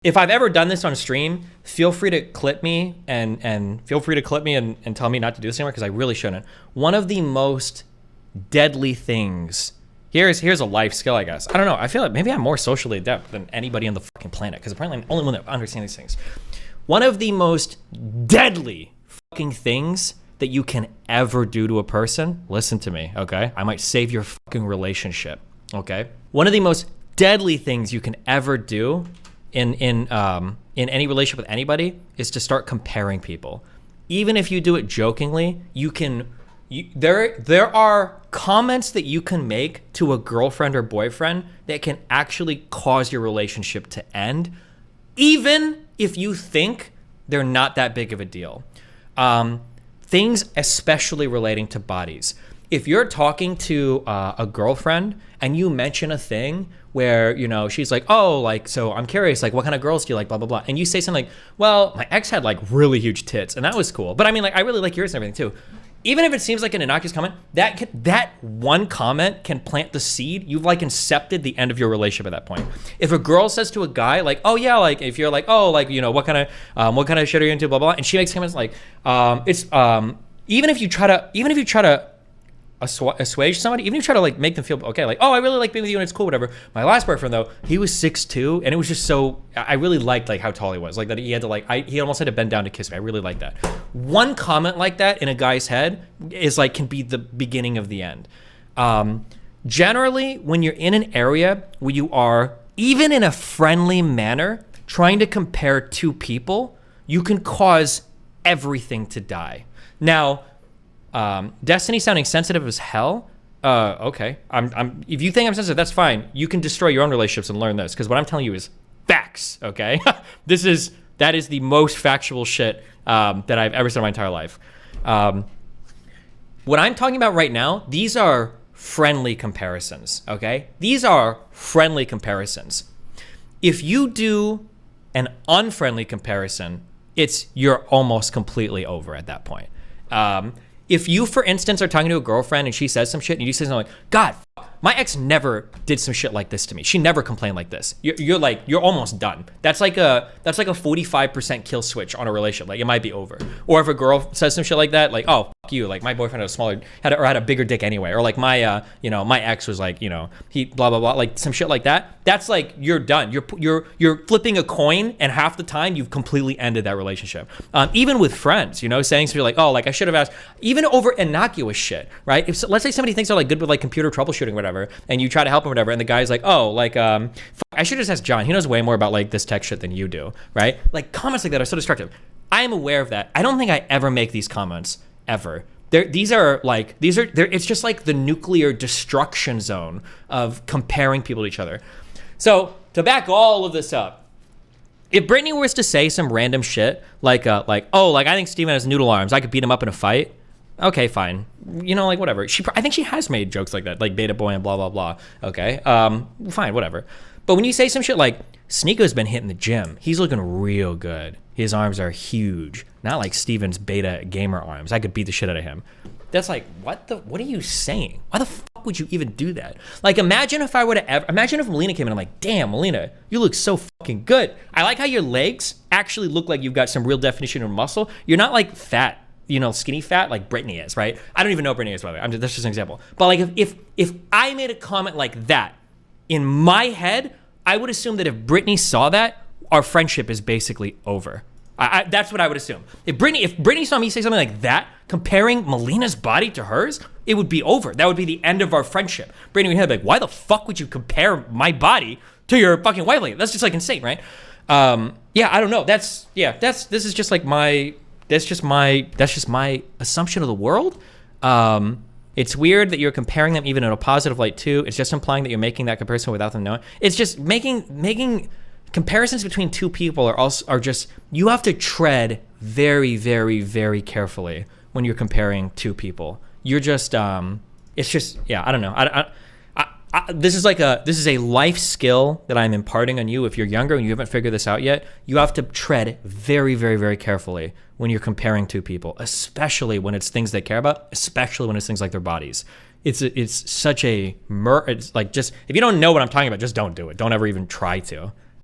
If I've ever done this on stream, feel free to clip me and feel free to clip me and tell me not to do this anymore, because I really shouldn't. One of the most deadly things, here's a life skill, I guess. I don't know. I feel like maybe I'm more socially adept than anybody on the fucking planet, because apparently I'm the only one that understands these things. One of the most deadly fucking things that you can ever do to a person, listen to me, okay? I might save your fucking relationship, okay? One of the most deadly things you can ever do in any relationship with anybody is to start comparing people. Even if you do it jokingly, there are comments that you can make to a girlfriend or boyfriend that can actually cause your relationship to end, even if you think they're not that big of a deal. Things especially relating to bodies. If you're talking to a girlfriend and you mention a thing where, you know, she's like, oh, like, so I'm curious, like, what kind of girls do you like, blah, blah, blah. And you say something like, well, my ex had like really huge tits and that was cool. But I mean, like, I really like yours and everything too. Even if it seems like an innocuous comment, that one comment can plant the seed. You've like incepted the end of your relationship at that point. If a girl says to a guy like, oh yeah, like if you're like, oh, like, you know, what kind of shit are you into, blah, blah, blah. And she makes comments like, even if you try to assuage somebody, even if you try to like make them feel okay, like, oh, I really like being with you and it's cool, whatever. My last boyfriend though, he was 6'2", and it was just so, I really liked like how tall he was, like that he had to like, he almost had to bend down to kiss me. I really like that. One comment like that in a guy's head is like, can be the beginning of the end. Generally, when you're in an area where you are, even in a friendly manner, trying to compare two people, you can cause everything to die. Now, Destiny sounding sensitive as hell. Okay. If you think I'm sensitive, that's fine. You can destroy your own relationships and learn this, because what I'm telling you is facts. Okay. That is the most factual shit that I've ever said in my entire life. What I'm talking about right now, these are friendly comparisons. Okay. These are friendly comparisons. If you do an unfriendly comparison, you're almost completely over at that point. If you, for instance, are talking to a girlfriend and she says some shit and you say something like, God, my ex never did some shit like this to me. She never complained like this. You're almost done. That's like a 45% kill switch on a relationship. Like, it might be over. Or if a girl says some shit like that, like, oh, fuck you. Like, my boyfriend had a bigger dick anyway. Or like my ex was like, he blah, blah, blah. Like some shit like that. That's like, you're done. You're flipping a coin, and half the time you've completely ended that relationship. Even with friends, saying something like, oh, like I should have asked, even over innocuous shit, right? Let's say somebody thinks they're like good with like computer troubleshooting, whatever, and you try to help him, whatever, and the guy's like, oh, like, I should just ask John. He knows way more about like this tech shit than you do, right? Like, comments like that are so destructive. I am aware of that. I don't think I ever make these comments ever. It's just like the nuclear destruction zone of comparing people to each other. So to back all of this up, if Brittany was to say some random shit like oh, like I think Steven has noodle arms, I could beat him up in a fight. Okay, fine. Like whatever. I think she has made jokes like that, like beta boy and blah, blah, blah. Okay, fine, whatever. But when you say some shit like, Sneako's been hitting the gym, he's looking real good. His arms are huge. Not like Steven's beta gamer arms. I could beat the shit out of him. That's like, what are you saying? Why the fuck would you even do that? Like, imagine if Melina came in and I'm like, damn, Melina, you look so fucking good. I like how your legs actually look like you've got some real definition of muscle. You're not like fat, skinny fat like Brittany is, right? I don't even know Brittany is, by the way. That's just an example. But like, if I made a comment like that, in my head, I would assume that if Brittany saw that, our friendship is basically over. That's what I would assume. If Brittany saw me say something like that, comparing Melina's body to hers, it would be over. That would be the end of our friendship. Brittany would be like, why the fuck would you compare my body to your fucking wife? That's just like insane, right? Yeah, I don't know. That's just my assumption of the world. It's weird that you're comparing them even in a positive light too. It's just implying that you're making that comparison without them knowing. It's just making comparisons between two people are just, you have to tread very, very, very carefully when you're comparing two people. You're just, it's just, yeah, I don't know. This is a life skill that I'm imparting on you. If you're younger and you haven't figured this out yet, you have to tread very, very, very carefully when you're comparing two people, especially when it's things they care about, especially when it's things like their bodies. It's such a, it's like, just, if you don't know what I'm talking about, just don't do it. Don't ever even try to.